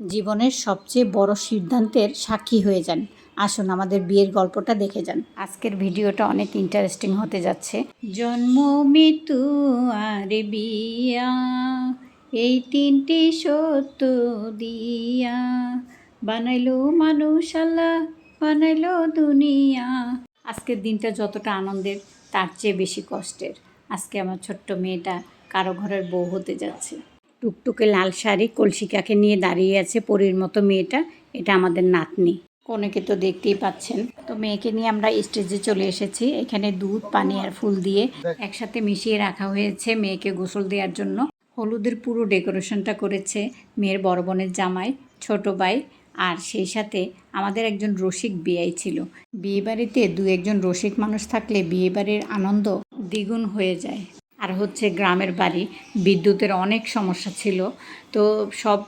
জীবনের সবচেয়ে বড় সিদ্ধান্তের সাক্ষী হয়ে যান। আসুন আমাদের বিয়ের গল্পটা দেখে যান। আজকের ভিডিওটা অনেক ইন্টারেস্টিং হতে যাচ্ছে। জন্ম, মৃত্যু আর বিয়া, এই তিনটি সত্য দিয়া বানাইলো মানুষ আল্লাহ, বানাইলো দুনিয়া। আজকের দিনটা যতটা আনন্দের তার চেয়ে বেশি কষ্টের। আজকে আমার ছোট্ট মেয়েটা কারো ঘরের বউ হতে যাচ্ছে। টুকটুকে লাল শাড়ি কলসিকাকে নিয়ে দাঁড়িয়ে আছে পরীর মতো মেয়েটা। এটা আমাদের নাতনি। কনেকে তো দেখতেই পাচ্ছেন। তো মেয়েকে নিয়ে আমরা স্টেজে চলে এসেছি। এখানে দুধ, পানি আর ফুল দিয়ে একসাথে মিশিয়ে রাখা হয়েছে মেয়েকে গোসল দেওয়ার জন্য। হলুদের পুরো ডেকোরেশনটা করেছে মেয়ের বড় বোনের জামাই, ছোট ভাই, আর সেই সাথে আমাদের একজন রসিক বিয়াই ছিল। বিয়েবাড়িতে দু একজন রসিক মানুষ থাকলে বিয়েবাড়ির আনন্দ দ্বিগুণ হয়ে যায়। আর হচ্ছে গ্রামের বাড়ি, বিদ্যুতের অনেক সমস্যা ছিল। তো সব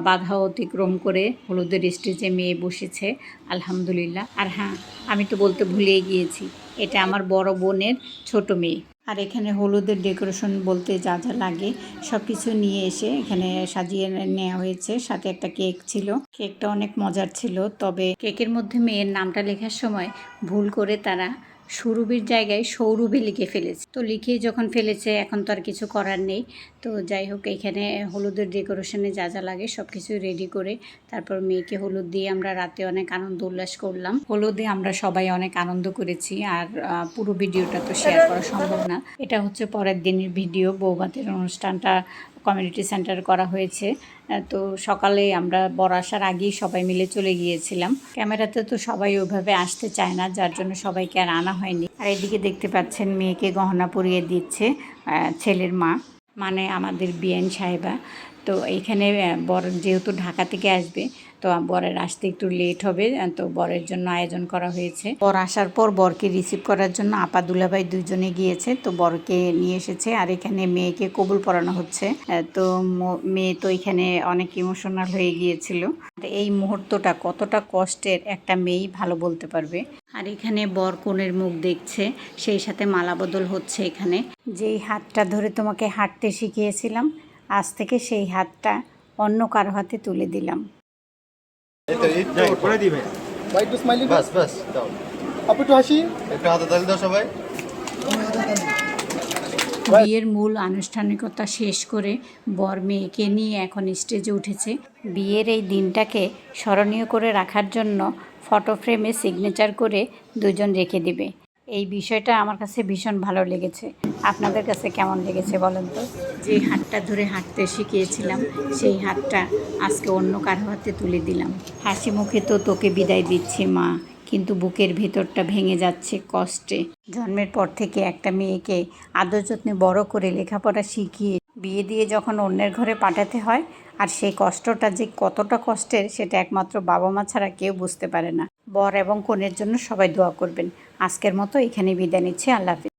বাধা অতিক্রম করে হলুদের স্টেজে মেয়ে বসেছে, আলহামদুলিল্লাহ। আর হ্যাঁ, আমি তো বলতে ভুলেই গিয়েছি, এটা আমার বড় বোনের ছোট মেয়ে। আর এখানে হলুদের ডেকোরেশন বলতে যা যা লাগে সব কিছু নিয়ে এসে এখানে সাজিয়ে নেওয়া হয়েছে। সাথে একটা কেক ছিল, কেকটা অনেক মজার ছিল। তবে কেকের মধ্যে মেয়ের নামটা লেখার সময় ভুল করে তারা সুরভির জায়গায় সৌরভে লিখে ফেলেছে। তো লিখেই যখন ফেলেছে এখন তো আর কিছু করার নেই। তো যাই হোক, এখানে হলুদের ডেকোরেশনে যা যা লাগে সব কিছু রেডি করে তারপর মেয়েকে হলুদ দিয়ে আমরা রাতে অনেক আনন্দ উল্লাস করলাম। হলুদে আমরা সবাই অনেক আনন্দ করেছি। আর পুরো ভিডিওটা তো শেয়ার করা সম্ভব না। এটা হচ্ছে পরের দিনের ভিডিও। বৌভাতের অনুষ্ঠানটা কমিউনিটি সেন্টার করা হয়েছে। তো সকালে আমরা বর আসার আগেই সবাই মিলে চলে গিয়েছিলাম। ক্যামেরাতে তো সবাই ওইভাবে আসতে চায় না, যার জন্য সবাইকে আর আনা হয়নি। আর এদিকে দেখতে পাচ্ছেন মেয়েকে গহনা পরিয়ে দিচ্ছে ছেলের মা, মানে আমাদের বিআইন সাহেবা। তো এইখানে বর যেহেতু ঢাকা থেকে আসবে, তো বরের আসতে একটু লেট হবে, তো বরের জন্য আয়োজন করা হয়েছে। বর আসার পর বরকে রিসিভ করার জন্য আপা দুলাভাই দুজনে গিয়েছে, তো বরকে নিয়ে এসেছে। আর এখানে মেয়েকে কবুল পড়ানো হচ্ছে। তো মেয়ে তো এখানে অনেক ইমোশনাল হয়ে গিয়েছিল। এই মুহূর্তটা কতটা কষ্টের একটা মেয়েই ভালো বলতে পারবে। আর এখানে বর কনের মুখ দেখছে, সেই সাথে মালা বদল হচ্ছে। এখানে যেই হাতটা ধরে তোমাকে হাঁটতে শিখিয়েছিলাম, আজ থেকে সেই হাতটা অন্য কারো হাতে তুলে দিলাম। বিয়ের মূল আনুষ্ঠানিকতা শেষ করে বর মেয়েকে নিয়ে এখন স্টেজে উঠেছে। বিয়ের এই দিনটাকে স্মরণীয় করে রাখার জন্য ফটো ফ্রেমে সিগনেচার করে দুজন রেখে দিবে। এই বিষয়টা আমার কাছে ভীষণ ভালো লেগেছে। আপনাদের কাছে কেমন লেগেছে বলেন তো? যে হাতটা ধরে হাঁটতে শিখিয়েছিলাম, সেই হাতটা আজকে অন্য কারো হাতে তুলে দিলাম। হাসি মুখে তো তোকে বিদায় দিচ্ছি মা, কিন্তু বুকের ভিতরটা ভেঙে যাচ্ছে কষ্টে। জন্মের পর থেকে একটা মেয়েকে আদর যত্নে বড় করে লেখাপড়া শিখিয়ে বিয়ে দিয়ে যখন অন্যের ঘরে পাঠাতে হয়, আর সেই কষ্টটা যে কতটা কষ্টের সেটা একমাত্র বাবা মা ছাড়া কেউ বুঝতে পারে না। বর এবং কনের জন্য সবাই দোয়া করবেন। আজকের মতো এখানে বিদায় নিচ্ছি। আল্লাহ হাফেজ।